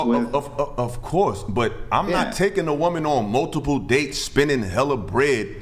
Of course, but I'm not taking a woman on multiple dates, spending hella bread,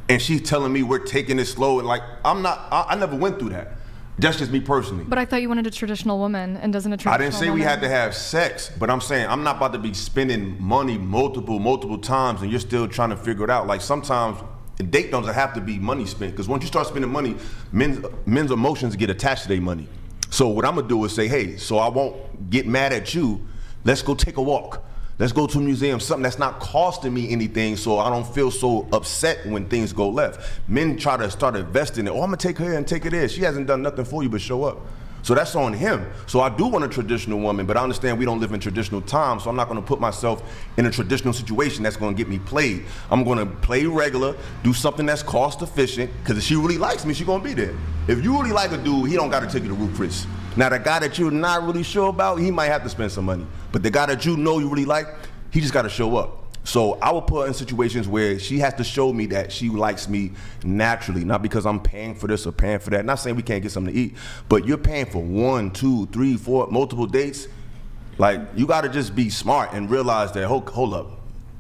and she's telling me we're taking it slow. And like, I never went through that. That's just me personally. But I thought you wanted a traditional woman, and doesn't a traditional I didn't say we had to have sex, but I'm saying I'm not about to be spending money multiple times, and you're still trying to figure it out. Like sometimes a date doesn't have to be money spent, because once you start spending money, men's emotions get attached to their money. So what I'm gonna do is say, hey, so I won't get mad at you. Let's go take a walk. Let's go to a museum, something that's not costing me anything, so I don't feel so upset when things go left. Men try to start investing in, I'm gonna take her here and take her there. She hasn't done nothing for you but show up. So that's on him. So I do want a traditional woman, but I understand we don't live in traditional times, so I'm not gonna put myself in a traditional situation that's gonna get me played. I'm gonna play regular, do something that's cost efficient, because if she really likes me, she's gonna be there. If you really like a dude, he don't gotta take you to Ruth Chris. Now the guy that you're not really sure about, he might have to spend some money. But the guy that you know you really like, he just gotta show up. So I will put her in situations where she has to show me that she likes me naturally, not because I'm paying for this or paying for that. Not saying we can't get something to eat, but you're paying for 1, 2, 3, 4, multiple dates. Like, you gotta just be smart and realize that, hold up.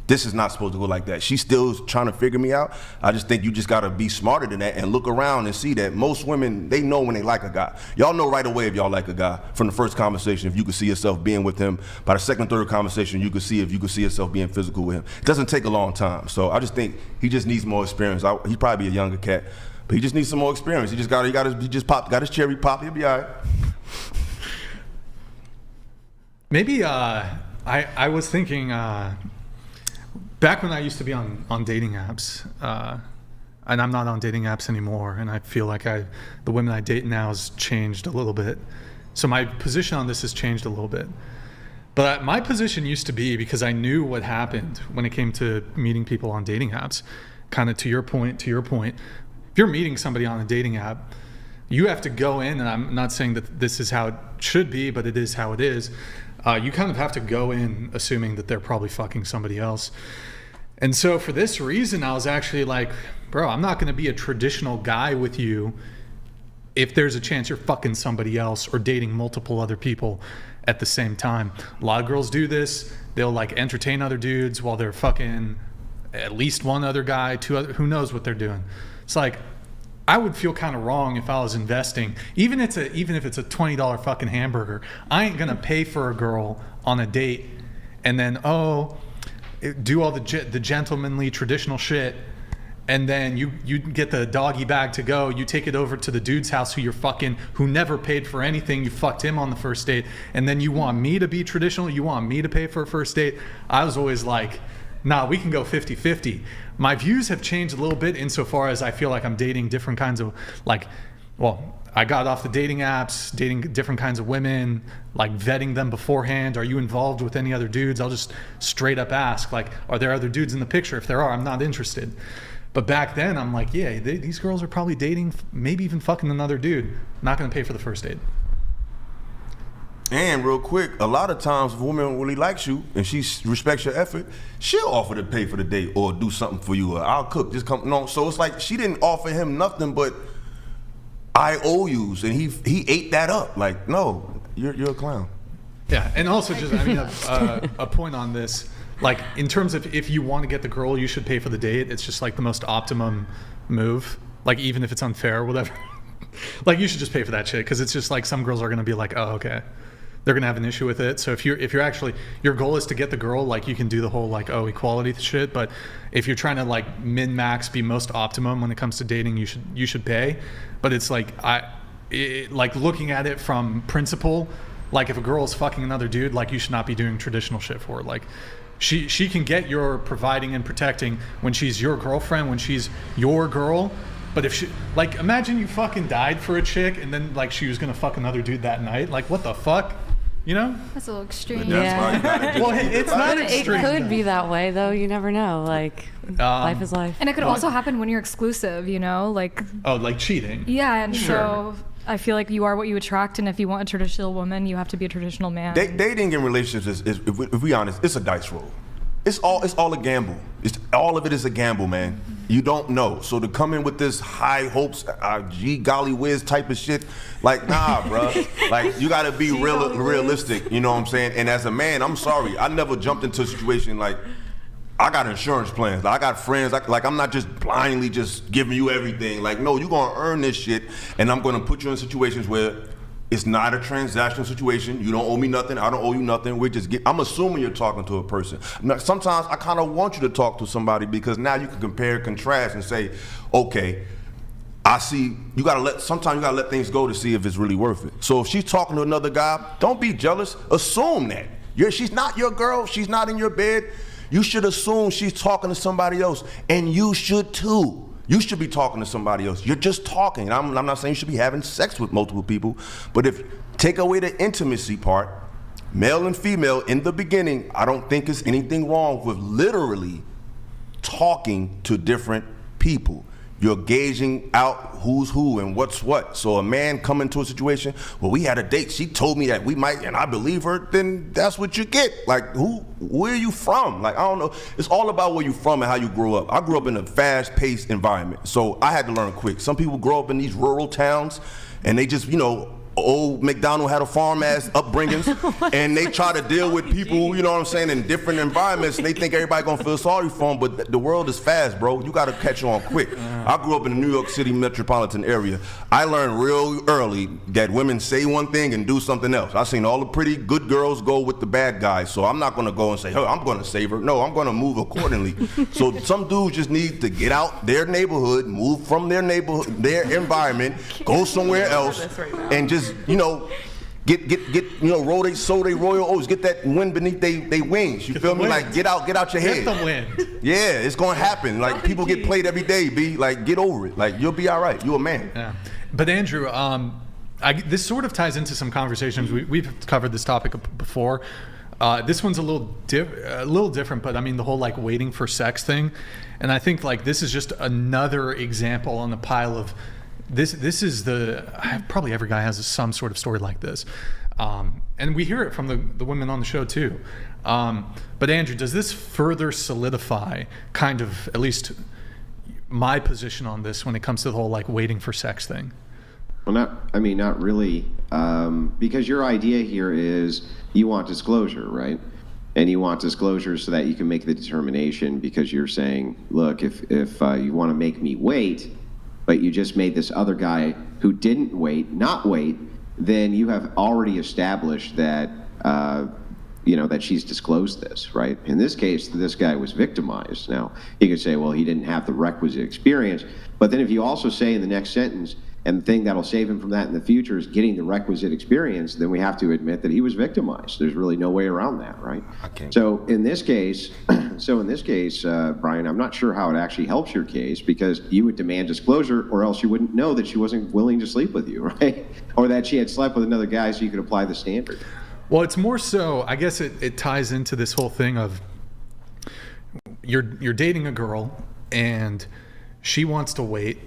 This is not supposed to go like that. She's still trying to figure me out. I just think you just gotta be smarter than that and look around and see that most women, they know when they like a guy. Y'all know right away if y'all like a guy from the first conversation, if you could see yourself being with him. By the second, third conversation, you could see if you could see yourself being physical with him. It doesn't take a long time. So I just think he just needs more experience. He's probably a younger cat, but he just needs some more experience. He just got his cherry pop, he'll be all right. Maybe I was thinking, back when I used to be on dating apps, and I'm not on dating apps anymore, and I feel like the women I date now has changed a little bit. So my position on this has changed a little bit. But my position used to be, because I knew what happened when it came to meeting people on dating apps, kind of to your point, if you're meeting somebody on a dating app, you have to go in, and I'm not saying that this is how it should be, but it is how it is. You kind of have to go in assuming that they're probably fucking somebody else. And so for this reason, I was actually like, bro, I'm not going to be a traditional guy with you if there's a chance you're fucking somebody else or dating multiple other people at the same time. A lot of girls do this. They'll like entertain other dudes while they're fucking at least one other guy, two other, who knows what they're doing. It's like, I would feel kind of wrong if I was investing, even if it's a $20 fucking hamburger. I ain't gonna pay for a girl on a date and then do all the gentlemanly traditional shit, and then you get the doggy bag to go. You take it over to the dude's house who never paid for anything. You fucked him on the first date, and then you want me to be traditional. You want me to pay for a first date. I was always like, nah, we can go 50-50. My views have changed a little bit insofar as I feel like I'm dating different kinds of, I got off the dating apps, dating different kinds of women, like vetting them beforehand. Are you involved with any other dudes? I'll just straight up ask, like, are there other dudes in the picture? If there are, I'm not interested. But back then, I'm like, yeah, these girls are probably dating, maybe even fucking another dude. Not gonna pay for the first date. And real quick, a lot of times if a woman really likes you and she respects your effort, she'll offer to pay for the date or do something for you, or I'll cook, just come. No, so it's like she didn't offer him nothing but IOUs, and he ate that up. Like, no, you're a clown. Yeah, and also just, a point on this, like in terms of if you want to get the girl, you should pay for the date. It's just like the most optimum move. Like even if it's unfair or whatever, like you should just pay for that shit, because it's just like some girls are gonna be like, oh, okay. They're gonna have an issue with it. So if you're actually, your goal is to get the girl, like you can do the whole like, oh, equality shit. But if you're trying to like min-max, be most optimum when it comes to dating, you should pay. But it's like like looking at it from principle, like if a girl is fucking another dude, like you should not be doing traditional shit for her. Like she can get your providing and protecting when she's your girlfriend, when she's your girl. But if she, like, imagine you fucking died for a chick and then like she was gonna fuck another dude that night. Like, what the fuck? You know? That's a little extreme. Yeah. Well, it's not extreme. It could be that way, though. You never know. Like, life is life. And it could also happen when you're exclusive, you know? Like. Oh, like cheating. Yeah, and sure. So I feel like you are what you attract, and if you want a traditional woman, you have to be a traditional man. Dating in relationships is if we honest, it's a dice roll. It's all a gamble. All of it is a gamble, man. You don't know. So to come in with this high hopes, gee golly whiz type of shit, like, nah, bro. Like, you gotta be realistic, you know what I'm saying? And as a man, I'm sorry, I never jumped into a situation like, I got insurance plans. I got friends. Like, I'm not just blindly just giving you everything. Like, no, you're gonna earn this shit, and I'm gonna put you in situations where it's not a transactional situation. You don't owe me nothing. I don't owe you nothing. I'm assuming you're talking to a person. Now, sometimes I kind of want you to talk to somebody because now you can compare, contrast, and say, okay, I see. Sometimes you gotta let things go to see if it's really worth it. So if she's talking to another guy, don't be jealous. Assume that she's not your girl. She's not in your bed. You should assume she's talking to somebody else, and you should too. You should be talking to somebody else. You're just talking. I'm not saying you should be having sex with multiple people, but if take away the intimacy part, male and female in the beginning, I don't think there's anything wrong with literally talking to different people. You're gauging out who's who and what's what. So a man come into a situation, well, we had a date, she told me that we might, and I believe her, then that's what you get. Like, where are you from? Like, I don't know. It's all about where you're from and how you grew up. I grew up in a fast-paced environment, so I had to learn quick. Some people grow up in these rural towns, and they just, old McDonald had a farm-ass upbringings, and they try to deal with people, you know what I'm saying, in different environments, and they think everybody gonna feel sorry for them, but the world is fast, bro. You gotta catch on quick. I grew up in the New York City metropolitan area. I learned real early that women say one thing and do something else. I seen all the pretty good girls go with the bad guys, so I'm not gonna go and say, hey, I'm gonna save her. No, I'm gonna move accordingly. So some dudes just need to get out their neighborhood, move from their neighborhood, their environment, go somewhere else, and just roll they royal oats, get that wind beneath they wings. You feel me? Like get out your head. Get the wind. Yeah, it's gonna happen. Like people get played every day, B. Like get over it. Like you'll be all right. You're a man. Yeah. But Andrew, this sort of ties into some conversations. We've covered this topic before. This one's a little different, but I mean the whole like waiting for sex thing, and I think like this is just another example on the pile of. This is probably every guy has some sort of story like this, and we hear it from the women on the show too. But Andrew, does this further solidify kind of at least my position on this when it comes to the whole like waiting for sex thing? Well, not really, because your idea here is you want disclosure, right? And you want disclosure so that you can make the determination because you're saying, look, if you want to make me wait, but you just made this other guy who didn't wait not wait, then you have already established that that she's disclosed this, right? In this case, this guy was victimized. Now, you could say, well, he didn't have the requisite experience, but then if you also say in the next sentence, and the thing that'll save him from that in the future is getting the requisite experience, then we have to admit that he was victimized. There's really no way around that, right? So in this case, Brian, I'm not sure how it actually helps your case because you would demand disclosure or else you wouldn't know that she wasn't willing to sleep with you, right? Or that she had slept with another guy so you could apply the standard. Well, it's more so, I guess it ties into this whole thing of you're dating a girl and she wants to wait.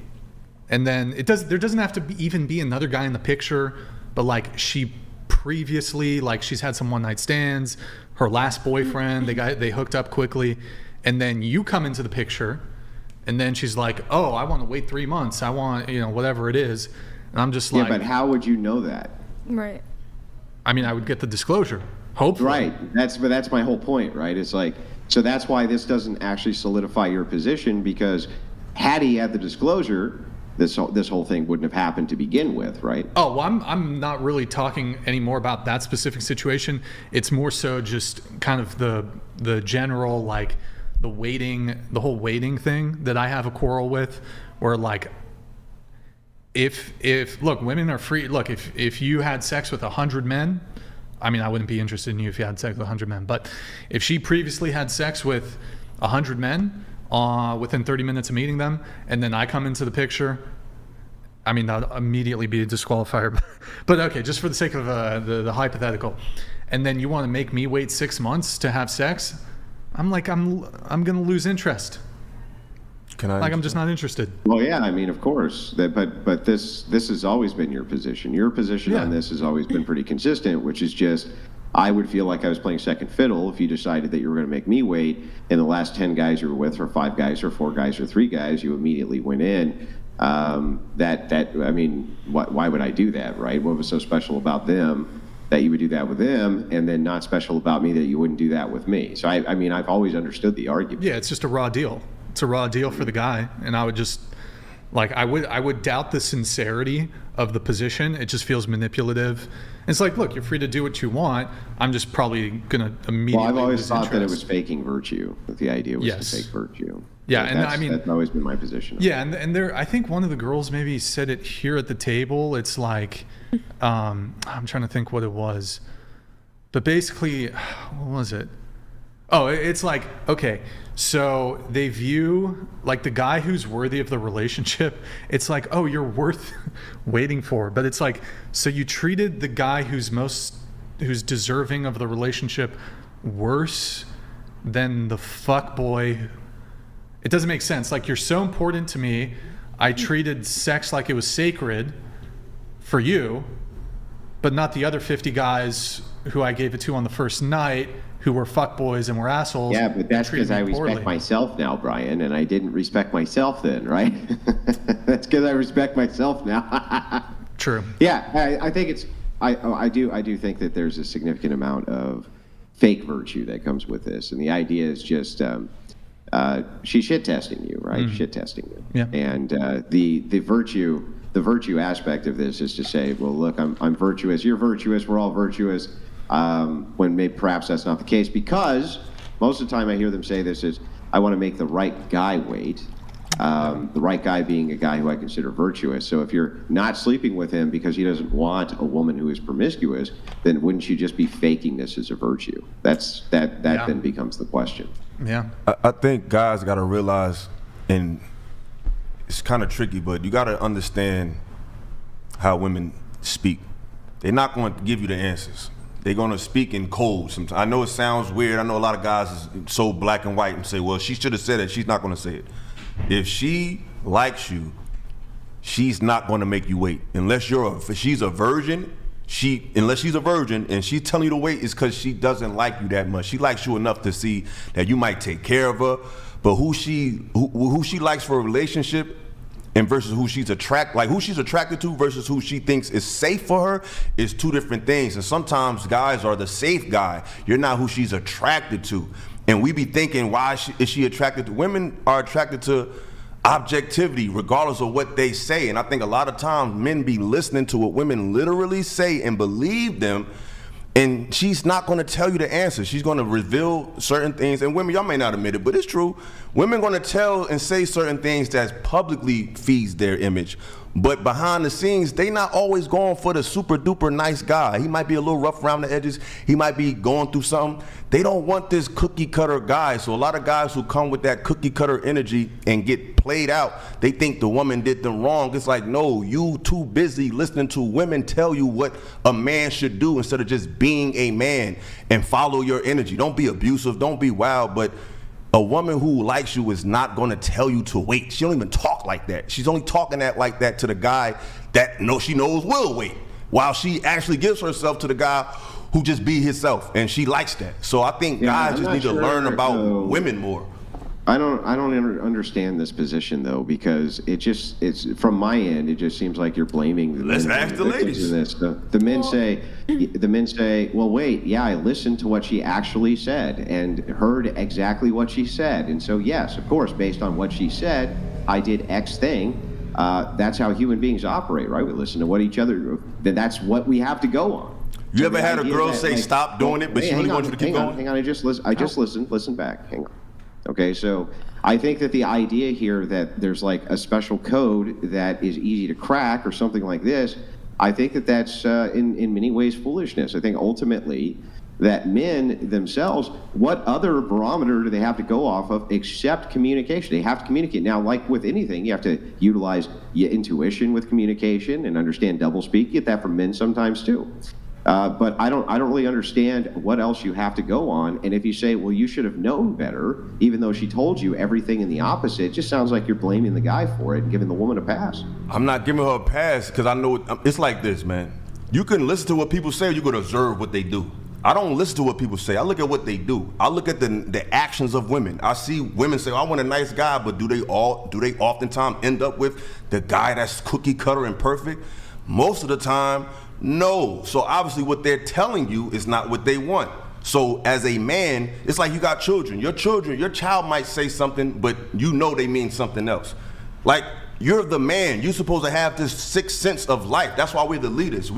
And then there doesn't have to even be another guy in the picture, but like she previously, like she's had some one night stands, her last boyfriend, they hooked up quickly, and then you come into the picture, and then she's like, oh, I want to wait 3 months, I want, whatever it is, and I'm just like, yeah, but how would you know that? Right. I mean, I would get the disclosure, hopefully. Right. That's my whole point, right? It's like, so that's why this doesn't actually solidify your position because had he had the disclosure, this whole thing wouldn't have happened to begin with, right? Oh, well, I'm not really talking anymore about that specific situation. It's more so just kind of the general, like, the whole waiting thing that I have a quarrel with, where, like, if look, women are free. Look, if you had sex with 100 men, I mean, I wouldn't be interested in you if you had sex with 100 men, but if she previously had sex with 100 men, within 30 minutes of meeting them, and then I come into the picture, I mean, that'll immediately be a disqualifier. But okay, just for the sake of the hypothetical, and then you want to make me wait 6 months to have sex, I'm gonna lose interest. I'm just not interested. Well, yeah, I mean, of course, but this has always been your position. Your position on this has always been pretty consistent, which is just I would feel like I was playing second fiddle if you decided that you were going to make me wait, and the last 10 guys you were with, or 5 guys, or 4 guys, or 3 guys, you immediately went in. I mean, why would I do that, right? What was so special about them that you would do that with them, and then not special about me that you wouldn't do that with me? So I mean, I've always understood the argument. Yeah, it's just a raw deal. It's a raw deal for the guy, and I would just like I would doubt the sincerity of the position. It just feels manipulative. It's like, look, you're free to do what you want. I'm just probably gonna immediately. Well, I've always lose thought interest. that it was faking virtue. That the idea was to fake virtue. Yeah, Like, and I mean, that's always been my position. Yeah, and there, I think one of the girls maybe said it here at the table. It's like, I'm trying to think what it was, but basically, what was it? Oh, it's like, okay, so they view like the guy who's worthy of the relationship. It's like, oh, you're worth waiting for, but it's like, so you treated the guy who's deserving of the relationship worse than the fuck boy. It doesn't make sense. Like, you're so important to me. I treated sex like it was sacred for you, but not the other 50 guys who I gave it to on the first night who were fuckboys and were assholes. Yeah, but that's because I respect myself now, Brian, and I didn't respect myself then, right? That's because I respect myself now. True. Yeah, I think it's. I do think that there's a significant amount of fake virtue that comes with this, and the idea is just. She's shit testing you, right? Shit testing you. Yeah. And the virtue aspect of this is to say, well, look, I'm virtuous. You're virtuous. We're all virtuous. When maybe perhaps that's not the case, because most of the time I hear them say this is, I want to make the right guy wait. The right guy being a guy who I consider virtuous. So if you're not sleeping with him because he doesn't want a woman who is promiscuous, then wouldn't you just be faking this as a virtue? That then becomes the question. Yeah. I think guys got to realize, and it's kind of tricky, but you got to understand how women speak. They're not going to give you the answers. They're going to speak in code sometimes. I know it sounds weird. I know a lot of guys is so black and white and say, well, she should have said it. She's not going to say it. If she likes you, she's not going to make you wait. Unless she's a virgin and she's telling you to wait, is because she doesn't like you that much. She likes you enough to see that you might take care of her, but who she likes for a relationship and versus who she's attracted to versus who she thinks is safe for her is 2 different things. And sometimes guys are the safe guy. You're not who she's attracted to. And we be thinking, why is she attracted to? Women are attracted to objectivity, regardless of what they say. And I think a lot of times men be listening to what women literally say and believe them. And she's not going to tell you the answer. She's going to reveal certain things. And women, y'all may not admit it, but it's true. Women going to tell and say certain things that publicly feeds their image. But behind the scenes, they not always going for the super duper nice guy. He might be a little rough around the edges. He might be going through something. They don't want this cookie cutter guy. So a lot of guys who come with that cookie cutter energy and get played out, they think the woman did them wrong. It's like, no, you too busy listening to women tell you what a man should do instead of just being a man and follow your energy. Don't be abusive. Don't be wild. But a woman who likes you is not going to tell you to wait. She don't even talk like that. She's only talking like that to the guy that she knows will wait, while she actually gives herself to the guy who just be himself, and she likes that. So I think guys just need to learn about women more. I don't understand this position though, because it's from my end. It just seems like you're blaming the Let's men ask the ladies. in this. The men say, well, wait, yeah, I listened to what she actually said and heard exactly what she said, and so yes, of course, based on what she said, I did X thing. That's how human beings operate, right? We listen to what each other. That's what we have to go on. You ever had a girl say stop doing it, but she really wants you to keep going? Hang on, I just listened. Listen back. Hang on. Okay, so I think that the idea here that there's like a special code that is easy to crack or something like this, I think that that's in many ways foolishness. I think ultimately that men themselves, what other barometer do they have to go off of except communication? They have to communicate. Now, like with anything, you have to utilize your intuition with communication and understand doublespeak. You get that from men sometimes too. But I don't really understand what else you have to go on. And if you say, well, you should have known better, even though she told you everything in the opposite, it just sounds like you're blaming the guy for it and giving the woman a pass. I'm not giving her a pass because I know it's like this, man. You can listen to what people say, or you can observe what they do. I don't listen to what people say. I look at what they do. I look at the actions of women. I see women say, I want a nice guy, but do they oftentimes end up with the guy that's cookie cutter and perfect? Most of the time, no. So obviously what they're telling you is not what they want. So as a man, it's like you got children. Your child might say something, but you know they mean something else. Like, you're the man. You're supposed to have this sixth sense of life. That's why we're the leaders.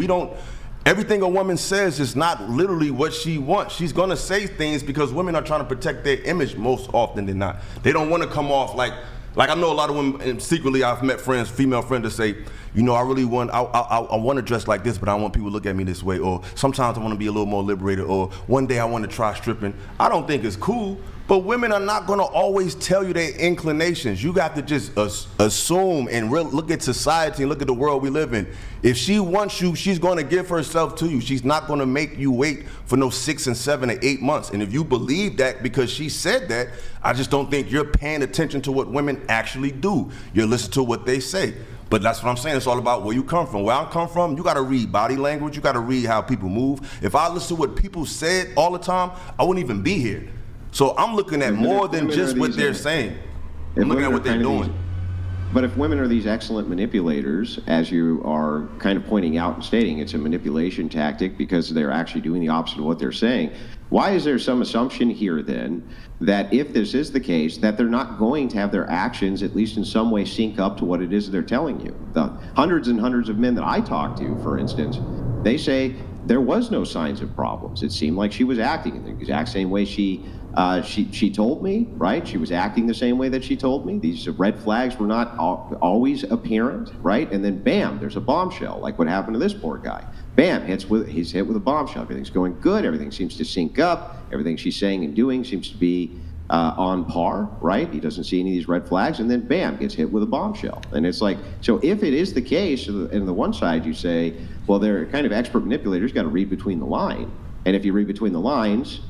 Everything a woman says is not literally what she wants. She's gonna say things because women are trying to protect their image most often than not. They don't want to come off like I know a lot of women, and secretly I've met friends, female friends, that say, I really want, I want to dress like this, but I want people to look at me this way, or sometimes I want to be a little more liberated, or one day I want to try stripping. I don't think it's cool, but women are not going to always tell you their inclinations. You got to just assume and look at society and look at the world we live in. If she wants you, she's going to give herself to you. She's not going to make you wait for no 6 and 7 or 8 months. And if you believe that because she said that, I just don't think you're paying attention to what women actually do. You're listening to what they say. But that's what I'm saying. It's all about where you come from. Where I come from, you got to read body language. You got to read how people move. If I listen to what people said all the time, I wouldn't even be here. So I'm looking at more than just what they're saying. I'm looking at what they're doing. But if women are these excellent manipulators, as you are kind of pointing out and stating, it's a manipulation tactic because they're actually doing the opposite of what they're saying. Why is there some assumption here then that if this is the case, that they're not going to have their actions, at least in some way, sync up to what it is they're telling you? The hundreds and hundreds of men that I talk to, for instance, they say there was no signs of problems. It seemed like she was acting in the exact same way she told me, right? She was acting the same way that she told me. These red flags were not always apparent, right? And then bam, there's a bombshell, like what happened to this poor guy. Bam, he's hit with a bombshell. Everything's going good. Everything seems to sync up. Everything she's saying and doing seems to be on par, right? He doesn't see any of these red flags, and then bam, gets hit with a bombshell. And it's like, so if it is the case, and the one side you say, well, they're kind of expert manipulators, got to read between the line. And if you read between the lines,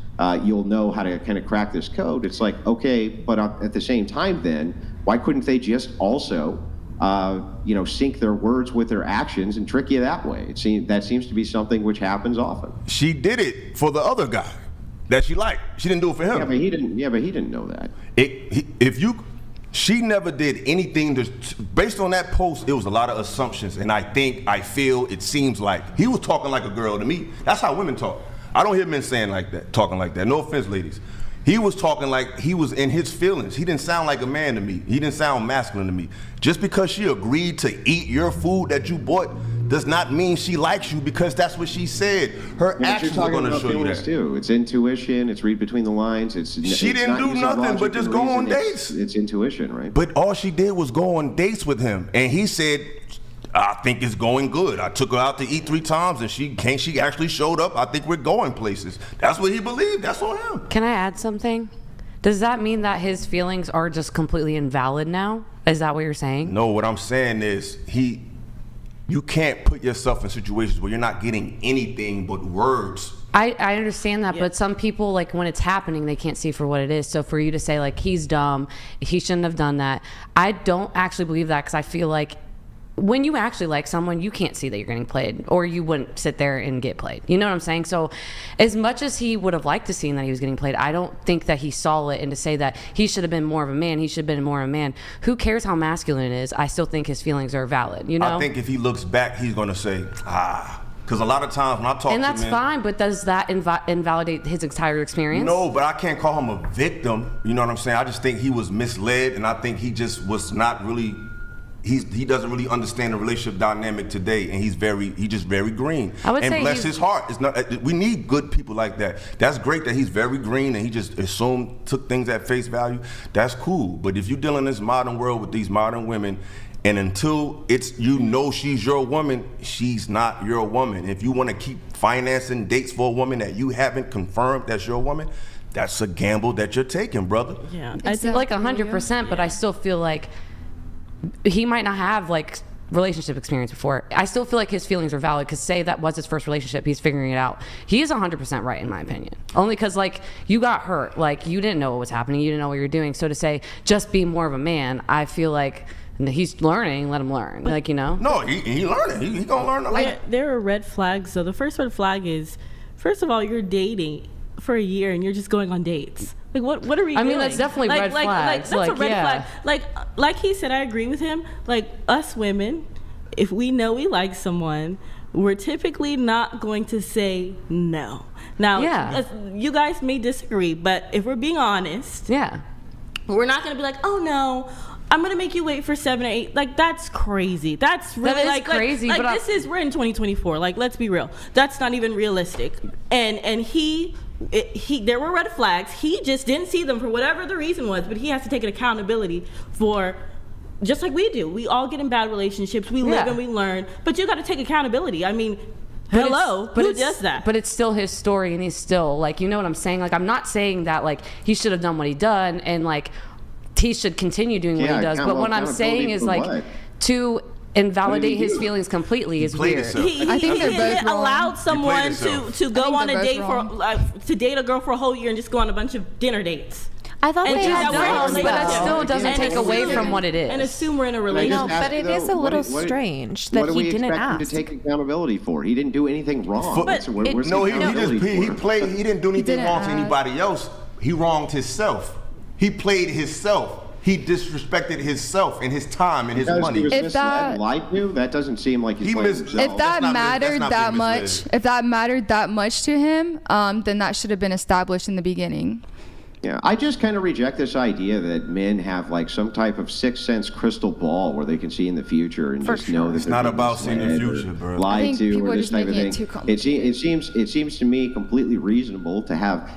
you'll know how to kind of crack this code. It's like, okay, but at the same time then, why couldn't they just also, sync their words with their actions and trick you that way? That seems to be something which happens often. She did it for the other guy that she liked. She didn't do it for him. Yeah, but he didn't know that. She never did anything based on that post. It was a lot of assumptions, and I feel it seems like he was talking like a girl to me. That's how women talk. I don't hear men talking like that. No offense, ladies. He was talking like he was in his feelings. He didn't sound like a man to me. He didn't sound masculine to me. Just because she agreed to eat your food that you bought does not mean she likes you because that's what she said. Her actions are going to show you that. Too. It's intuition. It's read between the lines. She didn't do nothing but just go on dates. It's intuition, right? But all she did was go on dates with him, and he said, I think it's going good. I took her out to eat 3 times, and she actually showed up. I think we're going places. That's what he believed. That's on him. Can I add something? Does that mean that his feelings are just completely invalid now? Is that what you're saying? No, what I'm saying is you can't put yourself in situations where you're not getting anything but words. I understand that, but some people, like, when it's happening, they can't see for what it is. So for you to say, like, he's dumb, he shouldn't have done that, I don't actually believe that, because I feel like when you actually like someone, you can't see that you're getting played, or you wouldn't sit there and get played. You know what I'm saying? So as much as he would have liked to see that he was getting played, I don't think that he saw it. And to say that he should have been more of a man, he should have been more of a man, who cares how masculine it is? I still think his feelings are valid, you know? I think if he looks back, he's going to say, because a lot of times when I talk to men... And that's fine, but does that invalidate his entire experience? No, but I can't call him a victim. You know what I'm saying? I just think he was misled, and I think he just was not really... He doesn't really understand the relationship dynamic today, and he's just very green. I would and say bless his heart. It's not. We need good people like that. That's great that he's very green and he just took things at face value. That's cool. But if you deal in this modern world with these modern women, and until she's your woman, she's not your woman. If you want to keep financing dates for a woman that you haven't confirmed that's your woman, that's a gamble that you're taking, brother. Yeah, I feel like 100%, but I still feel like he might not have like relationship experience before. I still feel like his feelings are valid, because say that was his first relationship, he's figuring it out. He is 100% right in my opinion. Only because like you got hurt, like you didn't know what was happening, you didn't know what you were doing. So to say just be more of a man, I feel like he's learning. Let him learn, like, you know. No, he learning. He gonna learn a lot. There are red flags. So the first red flag is first of all, you're dating for a year and you're just going on dates. Like, what are we doing? I mean, that's definitely red flags. That's a red flag. Like he said, I agree with him. Like, us women, if we know we like someone, we're typically not going to say no. Now, you guys may disagree, but if we're being honest, we're not going to be like, oh no, I'm going to make you wait for 7 or 8. Like, that's crazy. That's really crazy. Like, but we're in 2024. Like, let's be real. That's not even realistic. And there were red flags. He just didn't see them for whatever the reason was, but he has to take an accountability for, just like we do. We all get in bad relationships. We live and we learn, but you got to take accountability. I mean, who does that? But it's still his story, and he's still, like, you know what I'm saying? Like, I'm not saying that, like, he should have done what he done, and, like, he should continue doing what he does. But what I'm saying is, like, to invalidate his feelings completely is weird. I think they're both allowed someone to go on a date to date a girl for a whole year and just go on a bunch of dinner dates. I thought they had but that still doesn't take away from what it is. And assume we're in a relationship. No, but it is a little strange that he didn't ask. What do we expect him to take accountability for? He didn't do anything wrong. He didn't do anything wrong to anybody else. He wronged himself. He played himself. He disrespected himself and his time and his money. He was misled and lied to? That doesn't seem like he's playing himself. If that mattered that much to him, then that should have been established in the beginning. Yeah, I just kind of reject this idea that men have like some type of sixth sense crystal ball where they can see in the future and just know that it's not about seeing the future, bro. Lied to or this type of thing. It seems to me completely reasonable to have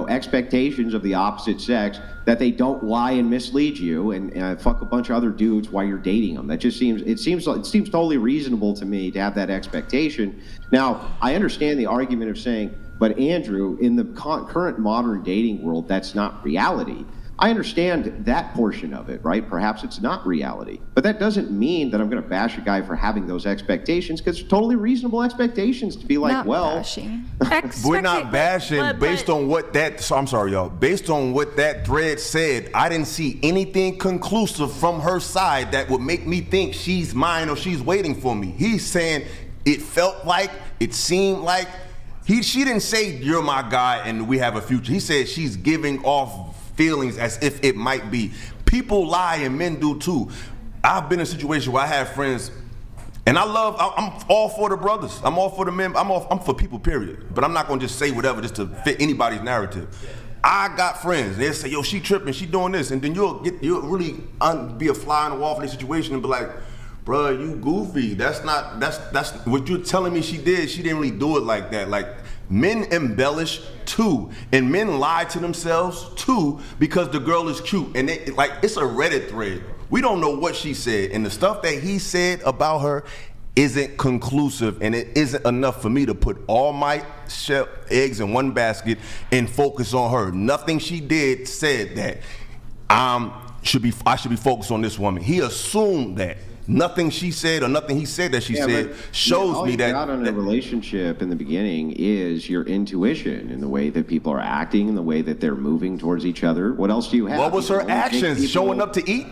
expectations of the opposite sex that they don't lie and mislead you and fuck a bunch of other dudes while you're dating them. That just seems totally reasonable to me to have that expectation. Now, I understand the argument of saying, but Andrew, in the current modern dating world, that's not reality. I understand that portion of it, right? Perhaps it's not reality. But that doesn't mean that I'm going to bash a guy for having those expectations, because they're totally reasonable expectations to be like, not bashing. We're not bashing based on what that, I'm sorry, y'all. Based on what that thread said, I didn't see anything conclusive from her side that would make me think she's mine or she's waiting for me. He's saying it felt like, it seemed like, she didn't say you're my guy and we have a future. He said she's giving off feelings as if it might be. People lie and men do too. I've been in a situation where I have friends, and I'm all for the brothers. I'm all for the men. I'm for people, period. But I'm not gonna just say whatever just to fit anybody's narrative. I got friends. They say, yo, she tripping, she doing this, and then you'll really be a fly on the wall for this situation and be like, bruh, you goofy. That's what you're telling me she did. She didn't really do it like that. Like, men embellish too, and men lie to themselves too because the girl is cute. And it's a Reddit thread. We don't know what she said, and the stuff that he said about her isn't conclusive, and it isn't enough for me to put all my eggs in one basket and focus on her. Nothing she did said that I should be focused on this woman. He assumed that. Nothing she said or nothing he said that she said shows me that. All you got on a relationship in the beginning is your intuition in the way that people are acting, in the way that they're moving towards each other. What else do you have? What was her actions? Showing up to eat?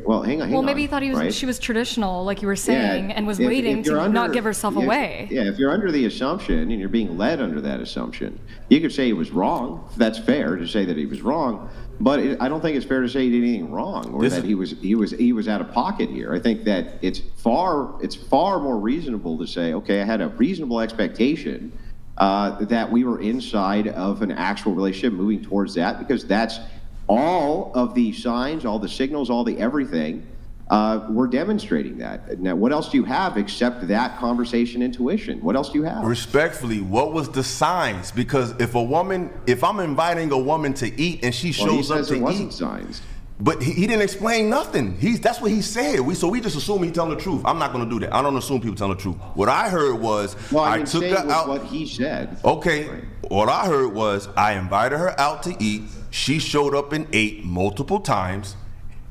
Well, hang on. Well, maybe he thought she was traditional, like you were saying, and was waiting to not give herself away. Yeah, if you're under the assumption and you're being led under that assumption, you could say he was wrong. That's fair to say that he was wrong. But I don't think it's fair to say he did anything wrong or that he was out of pocket here. I think that it's far more reasonable to say, okay, I had a reasonable expectation that we were inside of an actual relationship, moving towards that, because that's all of the signs, all the signals, all the everything. We're demonstrating that. Now, what else do you have except that conversation intuition? What else do you have? Respectfully, what was the signs? Because if I'm inviting a woman to eat and she shows up to eat, wasn't signs. But he didn't explain nothing. That's what he said. We just assume he's telling the truth. I'm not going to do that. I don't assume people telling the truth. What I heard was I took her out. What he said. Okay. Right. What I heard was I invited her out to eat. She showed up and ate multiple times.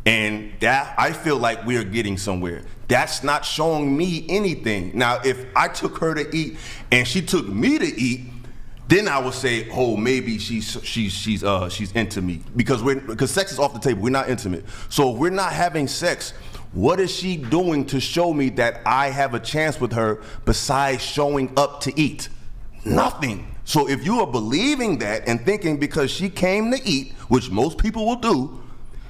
And that, I feel like we are getting somewhere. That's not showing me anything. Now, if I took her to eat and she took me to eat, then I would say, oh, maybe she's into me because sex is off the table. We're not intimate. So if we're not having sex, what is she doing to show me that I have a chance with her besides showing up to eat? Nothing. So if you are believing that and thinking because she came to eat, which most people will do,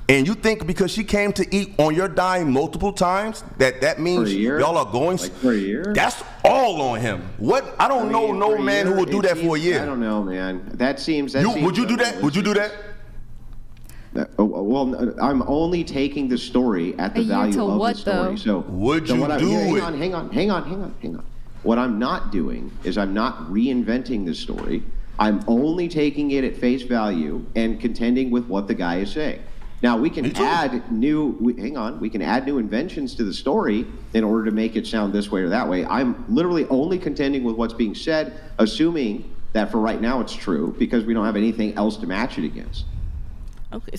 and you think because she came to eat on your dime multiple times, that means y'all are going for a year? That's all on him. What? I don't know no man who would do that for a year. I don't know, man. That seems would you do that? Would you do that? Well, I'm only taking the story at the value of the story. Though? So would you do it? Hang on. What I'm not doing is I'm not reinventing the story. I'm only taking it at face value and contending with what the guy is saying. Now we can add new inventions to the story in order to make it sound this way or that way. I'm literally only contending with what's being said, assuming that for right now it's true because we don't have anything else to match it against.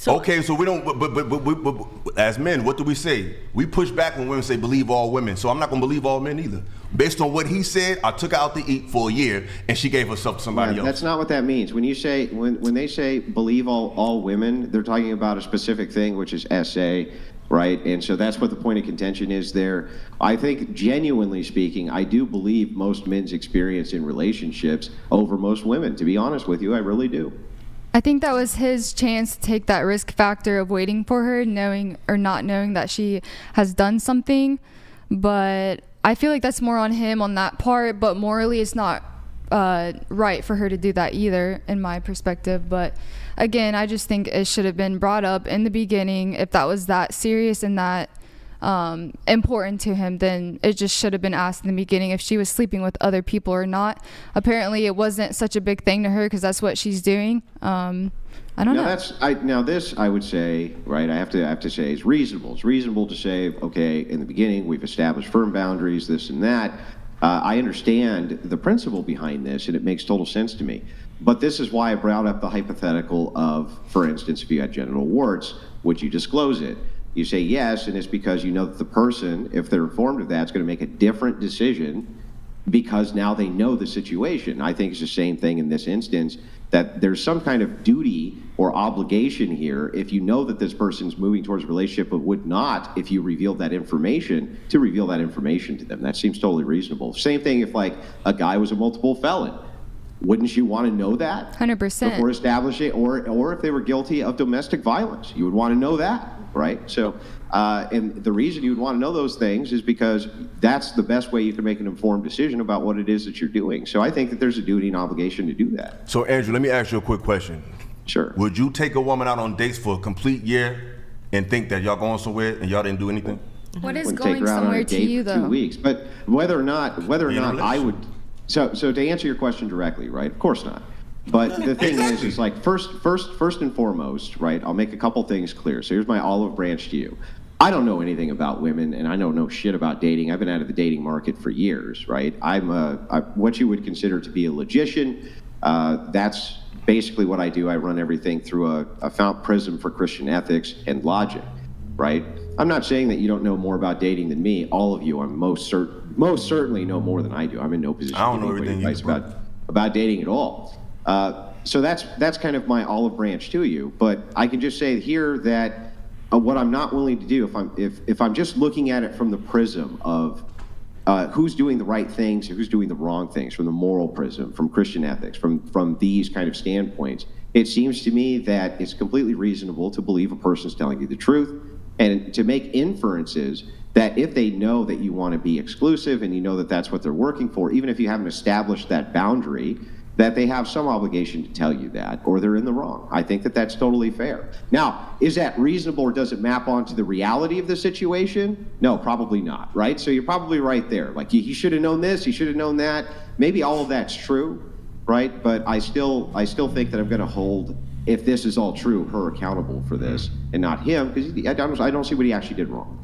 Okay, so we don't. But as men, what do we say? We push back when women say believe all women. So I'm not gonna believe all men either. Based on what he said, I took her out to eat for a year, and she gave herself to somebody else. That's not what that means. When you say when they say believe all women, they're talking about a specific thing, which is SA, right? And so that's what the point of contention is there. I think, genuinely speaking, I do believe most men's experience in relationships over most women. To be honest with you, I really do. I think that was his chance to take that risk factor of waiting for her, knowing or not knowing that she has done something. But I feel like that's more on him on that part, but morally it's not right for her to do that either, in my perspective. But again, I just think it should have been brought up in the beginning. If that was that serious and that important to him, then it just should have been asked in the beginning if she was sleeping with other people or not. Apparently it wasn't such a big thing to her because that's what she's doing. I don't know. This I would say, right, I have to say is reasonable. It's reasonable to say, okay, in the beginning we've established firm boundaries, this and that. I understand the principle behind this and it makes total sense to me. But this is why I brought up the hypothetical of, for instance, if you had genital warts, would you disclose it? You say yes, and it's because you know that the person, if they're informed of that, is going to make a different decision because now they know the situation. I think it's the same thing in this instance, that there's some kind of duty or obligation here if you know that this person's moving towards a relationship but would not if you revealed that information, to reveal that information to them. That seems totally reasonable. Same thing if like a guy was a multiple felon. Wouldn't you want to know that? 100%. Before establishing, or if they were guilty of domestic violence, you would want to know that, right? So, and the reason you would want to know those things is because that's the best way you can make an informed decision about what it is that you're doing. So I think that there's a duty and obligation to do that. So Andrew, let me ask you a quick question. Sure. Would you take a woman out on dates for a complete year and think that y'all going somewhere and y'all didn't do anything? What is going somewhere to you though? 2 weeks, but whether or not I would. So to answer your question directly, right? Of course not. But the thing is like first and foremost, right? I'll make a couple things clear. So here's my olive branch to you. I don't know anything about women, and I don't know shit about dating. I've been out of the dating market for years, right? I'm what you would consider to be a logician. That's basically what I do. I run everything through a fount prism for Christian ethics and logic, right? I'm not saying that you don't know more about dating than me. All of you, I'm most certainly know more than I do. I'm in no position to give anybody advice about dating at all. So that's kind of my olive branch to you. But I can just say here that what I'm not willing to do, if I'm just looking at it from the prism of who's doing the right things and who's doing the wrong things, from the moral prism, from Christian ethics, from these kind of standpoints, it seems to me that it's completely reasonable to believe a person's telling you the truth and to make inferences that if they know that you want to be exclusive and you know that that's what they're working for, even if you haven't established that boundary, that they have some obligation to tell you that, or they're in the wrong. I think that that's totally fair. Now, is that reasonable, or does it map onto the reality of the situation? No, probably not, right? So you're probably right there. Like, he should have known this, he should have known that. Maybe all of that's true, right? But I still think that I'm going to hold, if this is all true, her accountable for this, and not him, because I don't see what he actually did wrong.